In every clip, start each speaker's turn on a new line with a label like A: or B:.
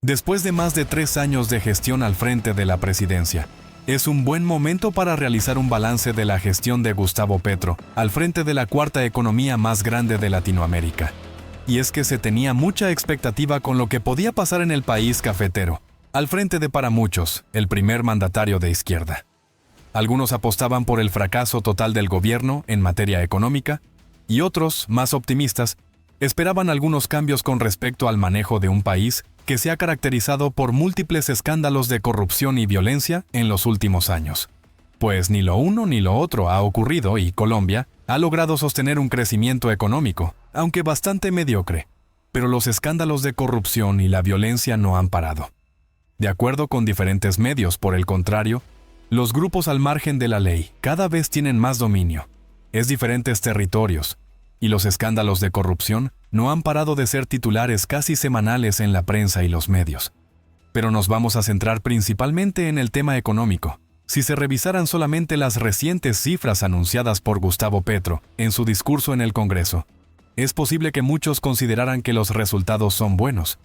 A: Después de más de 3 años de gestión al frente de la presidencia, es un buen momento para realizar un balance de la gestión de Gustavo Petro al frente de la cuarta economía más grande de Latinoamérica. Y es que se tenía mucha expectativa con lo que podía pasar en el país cafetero, al frente de, para muchos, el primer mandatario de izquierda. Algunos apostaban por el fracaso total del gobierno en materia económica, y otros, más optimistas, esperaban algunos cambios con respecto al manejo de un país que se ha caracterizado por múltiples escándalos de corrupción y violencia en los últimos años. Pues ni lo uno ni lo otro ha ocurrido y Colombia ha logrado sostener un crecimiento económico, aunque bastante mediocre. Pero los escándalos de corrupción y la violencia no han parado. De acuerdo con diferentes medios, por el contrario, los grupos al margen de la ley cada vez tienen más dominio, diferentes territorios, y los escándalos de corrupción no han parado de ser titulares casi semanales en la prensa y los medios. Pero nos vamos a centrar principalmente en el tema económico. Si se revisaran solamente las recientes cifras anunciadas por Gustavo Petro en su discurso en el Congreso, es posible que muchos consideraran que los resultados son buenos,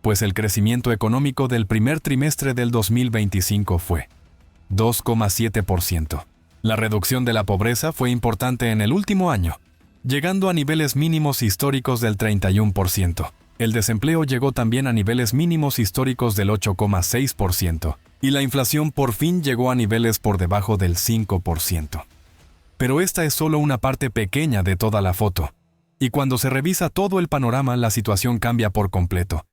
A: pues el crecimiento económico del primer trimestre del 2025 fue 2,7%. La reducción de la pobreza fue importante en el último año, llegando a niveles mínimos históricos del 31%. El desempleo llegó también a niveles mínimos históricos del 8,6%, y la inflación por fin llegó a niveles por debajo del 5%. Pero esta es solo una parte pequeña de toda la foto, y cuando se revisa todo el panorama, la situación cambia por completo,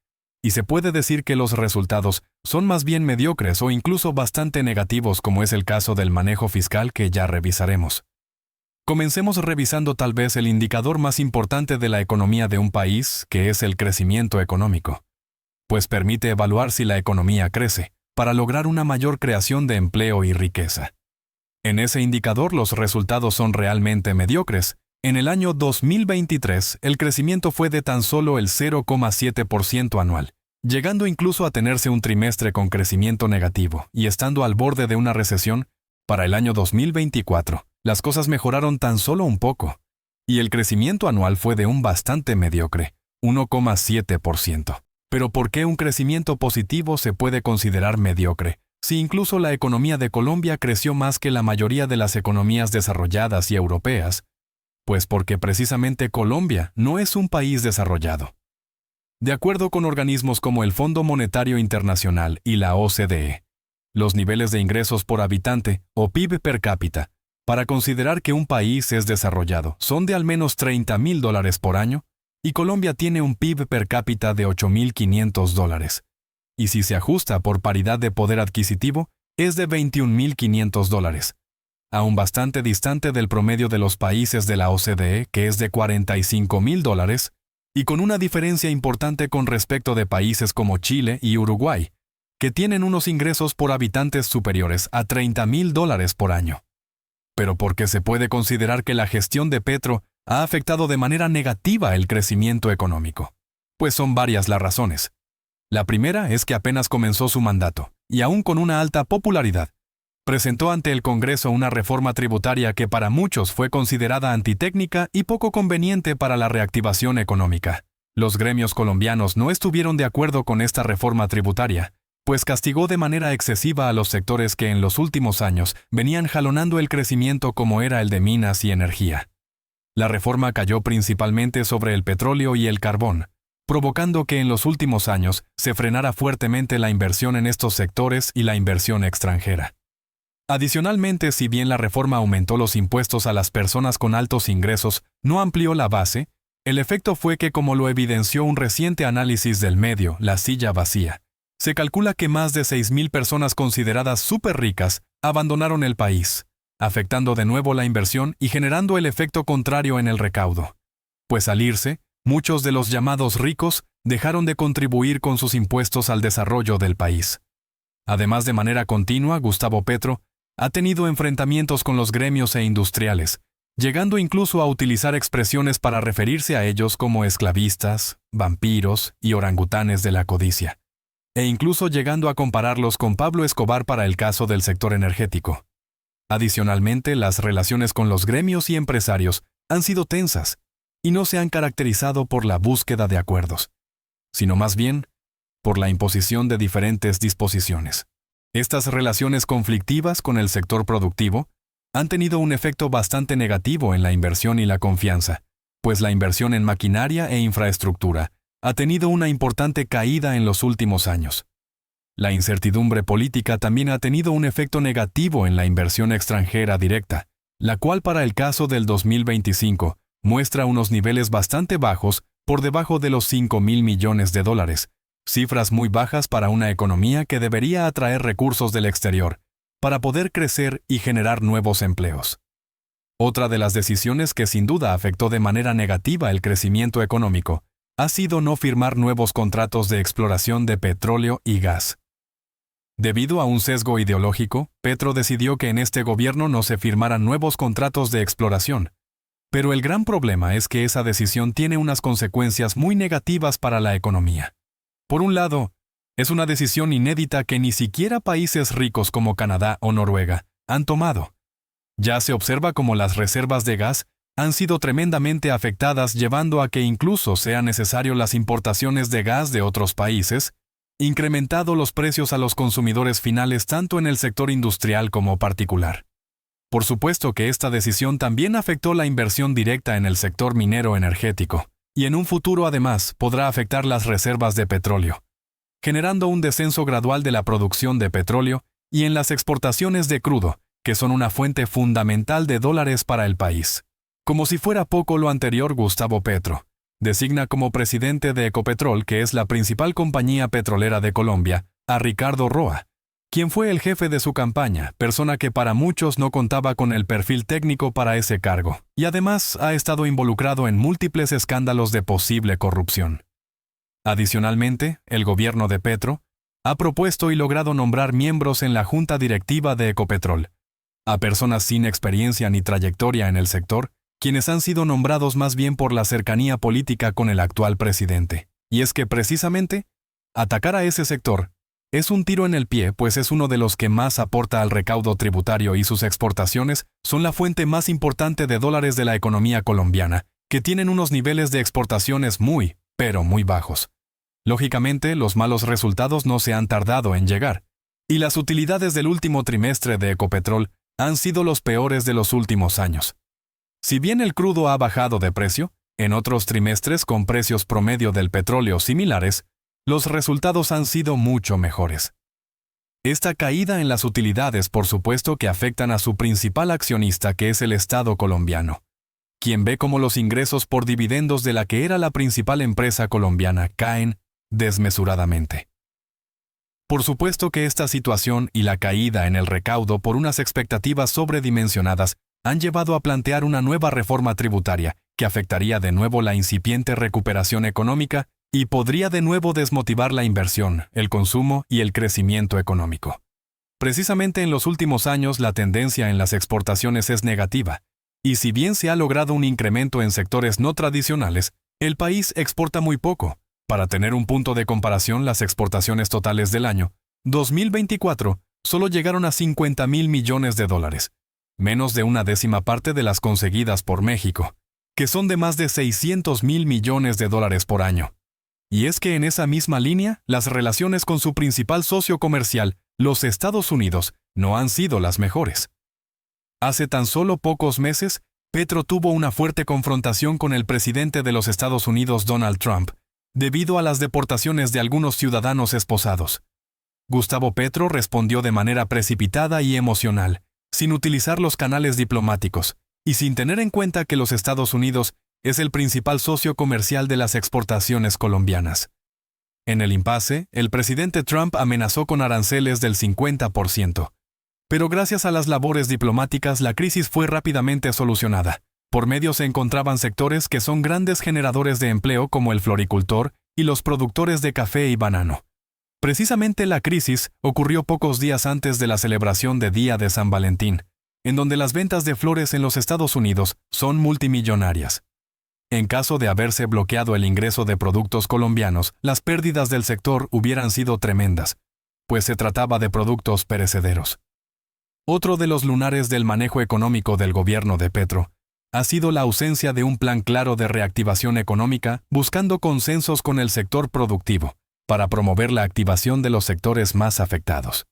A: y se puede decir que los resultados son más bien mediocres o incluso bastante negativos, como es el caso del manejo fiscal que ya revisaremos. Comencemos revisando tal vez el indicador más importante de la economía de un país, que es el crecimiento económico, pues permite evaluar si la economía crece, para lograr una mayor creación de empleo y riqueza. En ese indicador los resultados son realmente mediocres. En el año 2023, el crecimiento fue de tan solo el 0,7% anual, llegando incluso a tenerse un trimestre con crecimiento negativo y estando al borde de una recesión. Para el año 2024, las cosas mejoraron tan solo un poco, y el crecimiento anual fue de un bastante mediocre, 1,7%. Pero ¿por qué un crecimiento positivo se puede considerar mediocre, si incluso la economía de Colombia creció más que la mayoría de las economías desarrolladas y europeas? Pues porque precisamente Colombia no es un país desarrollado. De acuerdo con organismos como el Fondo Monetario Internacional y la OCDE, los niveles de ingresos por habitante, o PIB per cápita, para considerar que un país es desarrollado, son de al menos $30,000 por año, y Colombia tiene un PIB per cápita de $8,500. Y si se ajusta por paridad de poder adquisitivo, es de $21,500, aún bastante distante del promedio de los países de la OCDE, que es de $45,000, y con una diferencia importante con respecto de países como Chile y Uruguay, que tienen unos ingresos por habitantes superiores a $30,000 por año. Pero ¿por qué se puede considerar que la gestión de Petro ha afectado de manera negativa el crecimiento económico? Pues son varias las razones. La primera es que apenas comenzó su mandato, y aún con una alta popularidad, presentó ante el Congreso una reforma tributaria que para muchos fue considerada antitécnica y poco conveniente para la reactivación económica. Los gremios colombianos no estuvieron de acuerdo con esta reforma tributaria, pues castigó de manera excesiva a los sectores que en los últimos años venían jalonando el crecimiento, como era el de minas y energía. La reforma cayó principalmente sobre el petróleo y el carbón, provocando que en los últimos años se frenara fuertemente la inversión en estos sectores y la inversión extranjera. Adicionalmente, si bien la reforma aumentó los impuestos a las personas con altos ingresos, no amplió la base, el efecto fue que, como lo evidenció un reciente análisis del medio La Silla Vacía, se calcula que más de 6,000 personas consideradas súper ricas abandonaron el país, afectando de nuevo la inversión y generando el efecto contrario en el recaudo. Pues al irse, muchos de los llamados ricos dejaron de contribuir con sus impuestos al desarrollo del país. Además, de manera continua, Gustavo Petro ha tenido enfrentamientos con los gremios e industriales, llegando incluso a utilizar expresiones para referirse a ellos como esclavistas, vampiros y orangutanes de la codicia, e incluso llegando a compararlos con Pablo Escobar para el caso del sector energético. Adicionalmente, las relaciones con los gremios y empresarios han sido tensas y no se han caracterizado por la búsqueda de acuerdos, sino más bien por la imposición de diferentes disposiciones. Estas relaciones conflictivas con el sector productivo han tenido un efecto bastante negativo en la inversión y la confianza, pues la inversión en maquinaria e infraestructura ha tenido una importante caída en los últimos años. La incertidumbre política también ha tenido un efecto negativo en la inversión extranjera directa, la cual para el caso del 2025 muestra unos niveles bastante bajos por debajo de los $5,000 millones, cifras muy bajas para una economía que debería atraer recursos del exterior para poder crecer y generar nuevos empleos. Otra de las decisiones que sin duda afectó de manera negativa el crecimiento económico ha sido no firmar nuevos contratos de exploración de petróleo y gas. Debido a un sesgo ideológico, Petro decidió que en este gobierno no se firmaran nuevos contratos de exploración. Pero el gran problema es que esa decisión tiene unas consecuencias muy negativas para la economía. Por un lado, es una decisión inédita que ni siquiera países ricos como Canadá o Noruega han tomado. Ya se observa cómo las reservas de gas han sido tremendamente afectadas, llevando a que incluso sea necesario las importaciones de gas de otros países, incrementado los precios a los consumidores finales tanto en el sector industrial como particular. Por supuesto que esta decisión también afectó la inversión directa en el sector minero energético, y en un futuro además podrá afectar las reservas de petróleo, generando un descenso gradual de la producción de petróleo y en las exportaciones de crudo, que son una fuente fundamental de dólares para el país. Como si fuera poco lo anterior, Gustavo Petro designa como presidente de Ecopetrol, que es la principal compañía petrolera de Colombia, a Ricardo Roa, quien fue el jefe de su campaña, persona que para muchos no contaba con el perfil técnico para ese cargo, y además ha estado involucrado en múltiples escándalos de posible corrupción. Adicionalmente, el gobierno de Petro ha propuesto y logrado nombrar miembros en la junta directiva de Ecopetrol, a personas sin experiencia ni trayectoria en el sector, quienes han sido nombrados más bien por la cercanía política con el actual presidente. Y es que precisamente, atacar a ese sector es un tiro en el pie, pues es uno de los que más aporta al recaudo tributario y sus exportaciones son la fuente más importante de dólares de la economía colombiana, que tienen unos niveles de exportaciones muy, pero muy bajos. Lógicamente, los malos resultados no se han tardado en llegar, y las utilidades del último trimestre de Ecopetrol han sido los peores de los últimos años. Si bien el crudo ha bajado de precio, en otros trimestres con precios promedio del petróleo similares, los resultados han sido mucho mejores. Esta caída en las utilidades, por supuesto, que afectan a su principal accionista, que es el Estado colombiano, quien ve cómo los ingresos por dividendos de la que era la principal empresa colombiana caen desmesuradamente. Por supuesto que esta situación y la caída en el recaudo por unas expectativas sobredimensionadas han llevado a plantear una nueva reforma tributaria que afectaría de nuevo la incipiente recuperación económica y podría de nuevo desmotivar la inversión, el consumo y el crecimiento económico. Precisamente en los últimos años la tendencia en las exportaciones es negativa, y si bien se ha logrado un incremento en sectores no tradicionales, el país exporta muy poco. Para tener un punto de comparación, las exportaciones totales del año 2024 solo llegaron a $50,000 millones, menos de una décima parte de las conseguidas por México, que son de más de $600,000 millones por año. Y es que en esa misma línea, las relaciones con su principal socio comercial, los Estados Unidos, no han sido las mejores. Hace tan solo pocos meses, Petro tuvo una fuerte confrontación con el presidente de los Estados Unidos, Donald Trump, debido a las deportaciones de algunos ciudadanos esposados. Gustavo Petro respondió de manera precipitada y emocional, sin utilizar los canales diplomáticos, y sin tener en cuenta que los Estados Unidos es el principal socio comercial de las exportaciones colombianas. En el impasse, el presidente Trump amenazó con aranceles del 50%. Pero gracias a las labores diplomáticas la crisis fue rápidamente solucionada. Por medio se encontraban sectores que son grandes generadores de empleo como el floricultor y los productores de café y banano. Precisamente la crisis ocurrió pocos días antes de la celebración de Día de San Valentín, en donde las ventas de flores en los Estados Unidos son multimillonarias. En caso de haberse bloqueado el ingreso de productos colombianos, las pérdidas del sector hubieran sido tremendas, pues se trataba de productos perecederos. Otro de los lunares del manejo económico del gobierno de Petro ha sido la ausencia de un plan claro de reactivación económica buscando consensos con el sector productivo, para promover la activación de los sectores más afectados.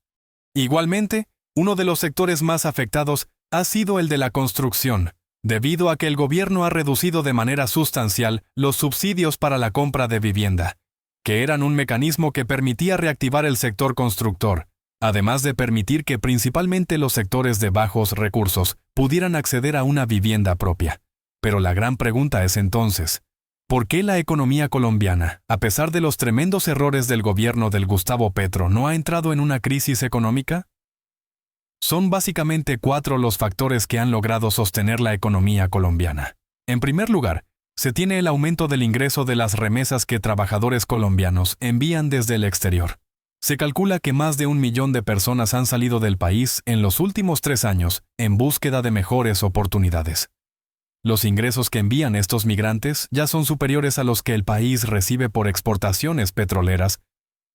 A: Igualmente, uno de los sectores más afectados ha sido el de la construcción, debido a que el gobierno ha reducido de manera sustancial los subsidios para la compra de vivienda, que eran un mecanismo que permitía reactivar el sector constructor, además de permitir que principalmente los sectores de bajos recursos pudieran acceder a una vivienda propia. Pero la gran pregunta es entonces, ¿por qué la economía colombiana, a pesar de los tremendos errores del gobierno del Gustavo Petro, no ha entrado en una crisis económica? Son básicamente 4 los factores que han logrado sostener la economía colombiana. En primer lugar, se tiene el aumento del ingreso de las remesas que trabajadores colombianos envían desde el exterior. Se calcula que más de 1 millón de personas han salido del país en los últimos 3 años en búsqueda de mejores oportunidades. Los ingresos que envían estos migrantes ya son superiores a los que el país recibe por exportaciones petroleras.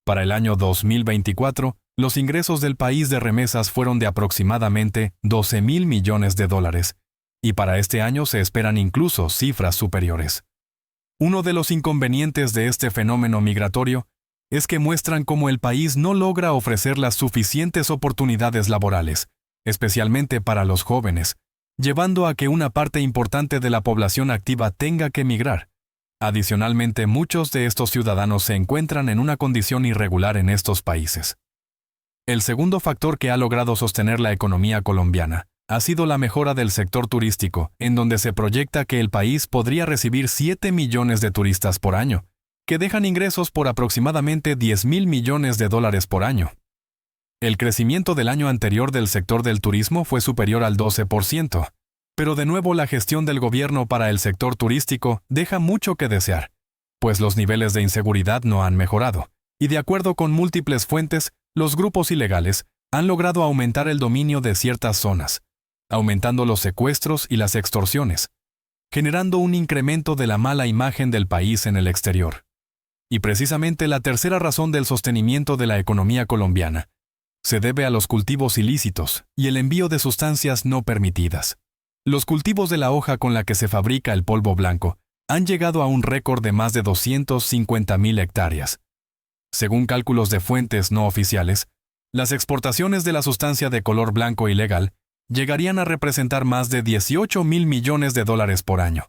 A: Para el año 2024, los ingresos del país de remesas fueron de aproximadamente 12.000 millones de dólares, y para este año se esperan incluso cifras superiores. Uno de los inconvenientes de este fenómeno migratorio es que muestran cómo el país no logra ofrecer las suficientes oportunidades laborales, especialmente para los jóvenes, llevando a que una parte importante de la población activa tenga que migrar. Adicionalmente, muchos de estos ciudadanos se encuentran en una condición irregular en estos países. El segundo factor que ha logrado sostener la economía colombiana ha sido la mejora del sector turístico, en donde se proyecta que el país podría recibir 7 millones de turistas por año, que dejan ingresos por aproximadamente 10.000 millones de dólares por año. El crecimiento del año anterior del sector del turismo fue superior al 12%, pero de nuevo la gestión del gobierno para el sector turístico deja mucho que desear, pues los niveles de inseguridad no han mejorado, y de acuerdo con múltiples fuentes, los grupos ilegales han logrado aumentar el dominio de ciertas zonas, aumentando los secuestros y las extorsiones, generando un incremento de la mala imagen del país en el exterior. Y precisamente la tercera razón del sostenimiento de la economía colombiana se debe a los cultivos ilícitos y el envío de sustancias no permitidas. Los cultivos de la hoja con la que se fabrica el polvo blanco han llegado a un récord de más de 250.000 hectáreas. Según cálculos de fuentes no oficiales, las exportaciones de la sustancia de color blanco ilegal llegarían a representar más de 18.000 millones de dólares por año.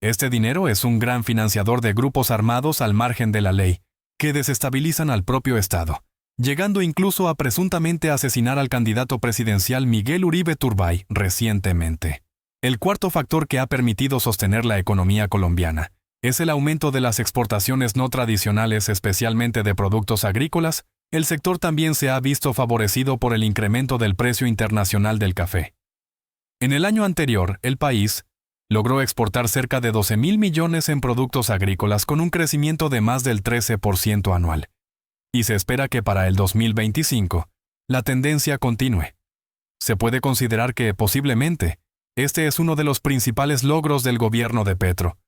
A: Este dinero es un gran financiador de grupos armados al margen de la ley, que desestabilizan al propio Estado, llegando incluso a presuntamente asesinar al candidato presidencial Miguel Uribe Turbay recientemente. El cuarto factor que ha permitido sostener la economía colombiana es el aumento de las exportaciones no tradicionales, especialmente de productos agrícolas. El sector también se ha visto favorecido por el incremento del precio internacional del café. En el año anterior, el país logró exportar cerca de 12.000 millones en productos agrícolas con un crecimiento de más del 13% anual. Y se espera que para el 2025, la tendencia continúe. Se puede considerar que, posiblemente, este es uno de los principales logros del gobierno de Petro,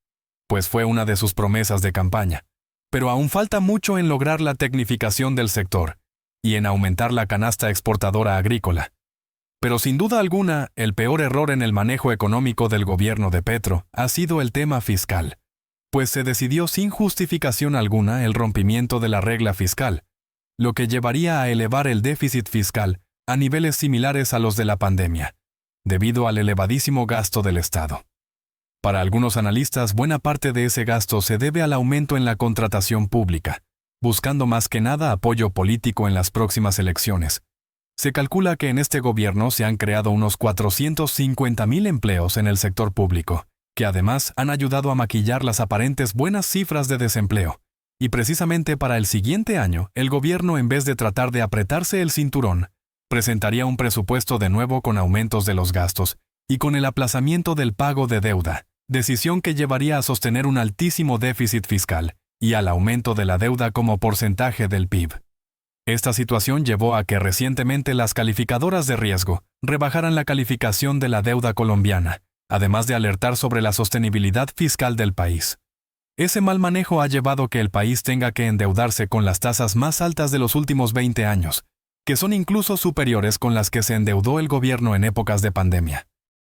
A: pues fue una de sus promesas de campaña. Pero aún falta mucho en lograr la tecnificación del sector y en aumentar la canasta exportadora agrícola. Pero sin duda alguna, el peor error en el manejo económico del gobierno de Petro ha sido el tema fiscal, pues se decidió sin justificación alguna el rompimiento de la regla fiscal, lo que llevaría a elevar el déficit fiscal a niveles similares a los de la pandemia, debido al elevadísimo gasto del Estado. Para algunos analistas, buena parte de ese gasto se debe al aumento en la contratación pública, buscando más que nada apoyo político en las próximas elecciones. Se calcula que en este gobierno se han creado unos 450.000 empleos en el sector público, que además han ayudado a maquillar las aparentes buenas cifras de desempleo. Y precisamente para el siguiente año, el gobierno, en vez de tratar de apretarse el cinturón, presentaría un presupuesto de nuevo con aumentos de los gastos y con el aplazamiento del pago de deuda, decisión que llevaría a sostener un altísimo déficit fiscal y al aumento de la deuda como porcentaje del PIB. Esta situación llevó a que recientemente las calificadoras de riesgo rebajaran la calificación de la deuda colombiana, además de alertar sobre la sostenibilidad fiscal del país. Ese mal manejo ha llevado a que el país tenga que endeudarse con las tasas más altas de los últimos 20 años, que son incluso superiores con las que se endeudó el gobierno en épocas de pandemia.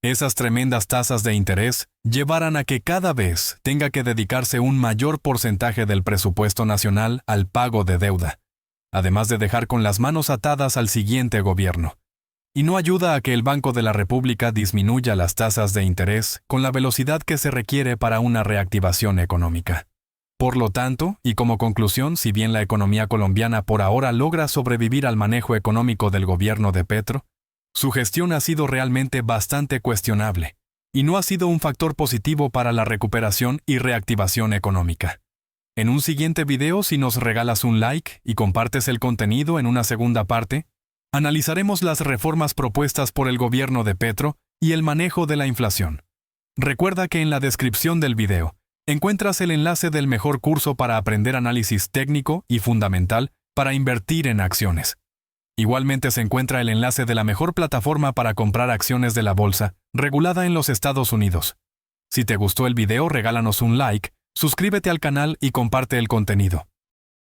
A: Esas tremendas tasas de interés llevarán a que cada vez tenga que dedicarse un mayor porcentaje del presupuesto nacional al pago de deuda, además de dejar con las manos atadas al siguiente gobierno. Y no ayuda a que el Banco de la República disminuya las tasas de interés con la velocidad que se requiere para una reactivación económica. Por lo tanto, y como conclusión, si bien la economía colombiana por ahora logra sobrevivir al manejo económico del gobierno de Petro, su gestión ha sido realmente bastante cuestionable, y no ha sido un factor positivo para la recuperación y reactivación económica. En un siguiente video, si nos regalas un like y compartes el contenido en una segunda parte, analizaremos las reformas propuestas por el gobierno de Petro y el manejo de la inflación. Recuerda que en la descripción del video encuentras el enlace del mejor curso para aprender análisis técnico y fundamental para invertir en acciones. Igualmente se encuentra el enlace de la mejor plataforma para comprar acciones de la bolsa, regulada en los Estados Unidos. Si te gustó el video, regálanos un like, suscríbete al canal y comparte el contenido.